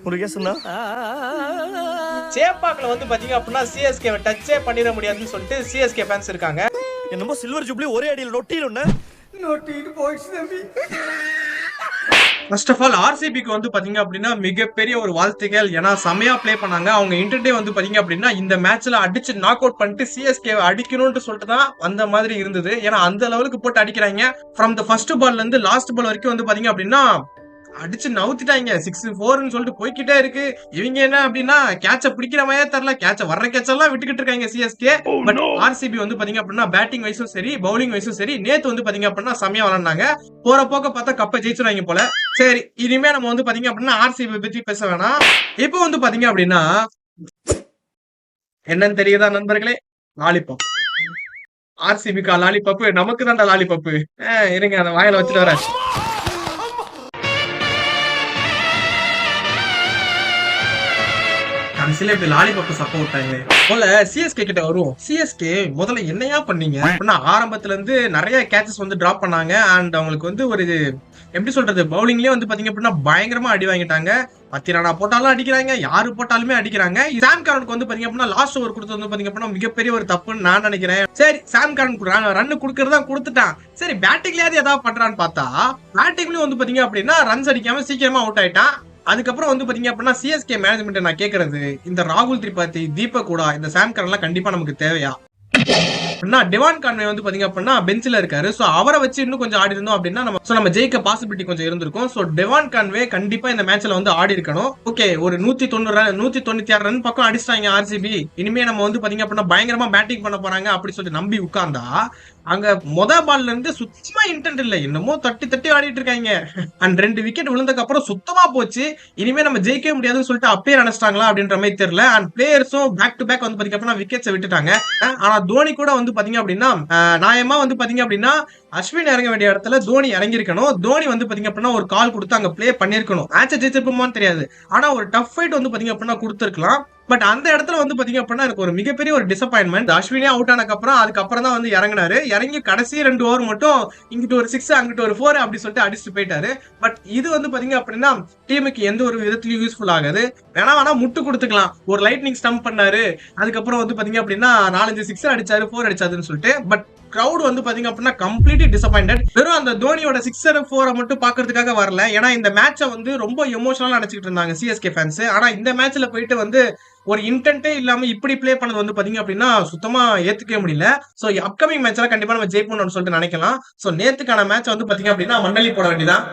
முருகேசனா சேப்பாக்ல வந்து பாத்தீங்க அப்படின்னா சிஎஸ்கே டச்சே பண்ணிட முடியாதுன்னு சொல்லிட்டு சிஎஸ்கே ஃபேன்ஸ் இருக்காங்க. என்னமோ சில்வர் ஜூப்ளி ஒரே அடியில் நொட்டிடும்னு போயிடுச்சு தம்பி. ஃபர்ஸ்ட் ஆஃப் ஆல் ஆர்சிபிக்கு வந்து பாத்தீங்க அப்படின்னா மிகப்பெரிய ஒரு வாழ்த்துக்கள். ஏன்னா செமையா பிளே பண்ணாங்க. அவங்க இன்டர்டே வந்து பாத்தீங்க அப்படின்னா இந்த மேட்ச்ல அடிச்சு நாக் அவுட் பண்ணிட்டு சிஎஸ்கே அடிக்கணும்னு சொல்லிட்டு தான் அந்த மாதிரி இருந்தது. ஏன்னா அந்த லெவலுக்கு போட்டு அடிக்கிறாங்க. ஃப்ரம் த ஃபர்ஸ்ட் பால்ல இருந்து லாஸ்ட் பால் வரைக்கும் வந்து பாத்தீங்க அப்படின்னா அடிச்சு நவுத்திட்டாங்க. 6-4 சொல்லிட்டு போய்கிட்டே இருக்கு. இவங்க என்ன அப்படின்னா கேட்ச பிடிக்கிற மாதிரியே தெரியல. கேட்ச வர்ற கேட்ச எல்லாம் விட்டுக்கிட்டு இருக்காங்க சிஎஸ்கே. பட் ஆர்சிபி வந்து பாத்தீங்க அப்படின்னா பேட்டிங் வைஸும் சரி பவுலிங் வைஸும் சரி நேத்து வந்து பாத்தீங்க அப்படின்னா செமையா விளையாண்டாங்க. போற போக்க பார்த்தா கப்பை ஜெயிச்சுறாங்க போல. சரி இனிமே நம்ம வந்து பாத்தீங்க அப்படின்னா ஆர்சிபி பத்தி பேச வேணாம். இப்போ வந்து பாத்தீங்க அப்படின்னா என்னன்னு தெரியுதா நண்பர்களே? லாலிபாப். ஆர்சிபிக்கா லாலிபாப்? நமக்கு தான்டா லாலிபாப். இருங்க அந்த வாயில வச்சுட்டு வரேன். கடைசியில இப்படி லாலிபாப் சப்போர்ட் விட்டாங்களே. முதல்ல சிஎஸ்கே கிட்ட வருவோம். சிஎஸ்கே முதல்ல என்னையா பண்ணீங்க அப்படின்னா ஆரம்பத்துல இருந்து நிறைய கேச்சஸ் வந்து டிராப் பண்ணாங்க. அண்ட் அவங்களுக்கு வந்து ஒரு எப்படி சொல்றது பவுலிங்லயே வந்து பாத்தீங்க அப்படின்னா பயங்கரமா அடி வாங்கிட்டாங்க. 10 ரனா போட்டாலும் அடிக்கிறாங்க, யாரு போட்டாலுமே அடிக்கிறாங்க. சாம் கரனுக்கு வந்து பாத்தீங்க அப்படின்னா லாஸ்ட் ஓவர் கொடுத்தது வந்து பாத்தீங்க அப்படின்னா மிகப்பெரிய ஒரு தப்புன்னு நான் நினைக்கிறேன். சரி சாம் கரன் ரன் கொடுக்கறதா கொடுத்துட்டான். சரி பேட்டிங்லயாவது ஏதாவது பண்றான்னு பார்த்தா பேட்டிங்லயும் வந்து பாத்தீங்க அப்படின்னா ரன்ஸ் அடிக்காம சீக்கிரமா அவுட் ஆயிட்டான். அதுக்கப்புறம் வந்து பாத்தீங்க அப்படின்னா சிஎஸ்கே மேனேஜ்மெண்ட் நான் கேக்குறது, இந்த ராகுல் திரிபாதி, தீபக் கூடா, இந்த சாம் கரன் எல்லாம் கண்டிப்பா நமக்கு தேவையா? டிவான் கான்வே வந்து பாத்தீங்க அப்படின்னா பெஞ்சில இருக்காரு. சோ அவரை வச்சு இன்னும் கொஞ்சம் ஆடி இருந்தோம் அப்படின்னா நம்ம ஜெயிக்க பாசிபிலிட்டி கொஞ்சம் இருந்திருக்கும். சோ டிவான் கான்வே கண்டிப்பா இந்த மேட்ச்ல வந்து ஆடி இருக்கணும். ஓகே ஒரு 196 ரன் பக்கம் அடிச்சிட்டாங்க ஆர்சிபி. இனிமே நம்ம வந்து பாத்தீங்க அப்படின்னா பயங்கரமா பேட்டிங் பண்ண போறாங்க அப்படி சொல்லிட்டு நம்பி உட்கார்ந்தா அங்க பால்ல இருந்து சுத்தமா இன்டென்ட் இல்ல. என்னமோ தட்டி தட்டி ஆடிட்டு இருக்காங்க. அண்ட் 2 விக்கெட் விழுந்ததுக்கு அப்புறம் சுத்தமா போச்சு. இனிமே நம்ம ஜெயிக்கவே முடியாதுன்னு சொல்லிட்டு அப்பயே நினைச்சிட்டாங்களா அப்படின்ற மாதிரி தெரியல. அண்ட் பிளேயர்ஸும் பேக் டு பேக் வந்து பாத்தீங்க அப்படின்னா விக்கெட்ஸ் விட்டுட்டாங்க. ஆனா தோனி கூட வந்து பாத்தீங்க அப்படின்னா நியாயமா வந்து பாத்தீங்க அப்படின்னா அஸ்வின் இறங்க வேண்டிய இடத்துல தோனி இறங்கிருக்கணும். தோனி வந்து பாத்தீங்க அப்படின்னா ஒரு கால் கொடுத்து அங்க பிளே பண்ணிருக்கணும். மேட்சை ஜெயிச்சிருப்போமான்னு தெரியாது. ஆனா ஒரு டஃப் ஃபைட் வந்து பாத்தீங்க அப்படின்னா கொடுத்துருக்கலாம். பட் அந்த இடத்துல வந்து பாத்தீங்க அப்படின்னா எனக்கு ஒரு மிகப்பெரிய ஒரு டிசப்பாயின்மெண்ட். அஸ்வினே அவுட் ஆனதுக்கு அதுக்கப்புறம் தான் வந்து இறங்கினாரு. இறங்கி கடைசி 2 ஓவர் மட்டும் இங்கிட்டு ஒரு 6 அங்கிட்டு ஒரு 4 அப்படி சொல்லிட்டு அடிச்சுட்டு போயிட்டாரு. பட் இது வந்து பாத்தீங்க அப்படின்னா டீமுக்கு எந்த ஒரு விதத்திலயும் யூஸ்ஃபுல் ஆகாது. வேணா முட்டு கொடுத்துக்கலாம். ஒரு லைட்னிங் ஸ்டம்ப் பண்ணாரு. அதுக்கப்புறம் வந்து பாத்தீங்க அப்படின்னா 4-5 6 அடிச்சாரு 4 அடிச்சாருன்னு சொல்லிட்டு. பட் கிரௌட் வந்து பாத்தீங்க அப்படின்னா கம்ப்ளீட்லி டிசப்பாயிண்டட். வெறும் அந்த தோனியோட 6-4 மட்டும் பாக்குறதுக்காக வரல. ஏன்னா இந்த மேட்சை வந்து ரொம்ப எமோஷனலா நினைச்சுக்கிட்டு இருந்தாங்க சிஎஸ்கே ஃபேன்ஸ். ஆனா இந்த மேட்ச்ல போயிட்டு வந்து ஒரு இன்டென்ட்டே இல்லாம இப்படி பிளே பண்ணது வந்து பாத்தீங்க அப்படின்னா சுத்தமா ஏத்துக்கவே முடியல. சோ அப்கமிங் மேட்ச்ல கண்டிப்பா நம்ம ஜெயிப்போம்னு சொல்லிட்டு நினைக்கலாம். சோ நேத்துக்கான மேட்ச் வந்து பாத்தீங்க அப்படின்னா மண்டலி போட வேண்டியதான்.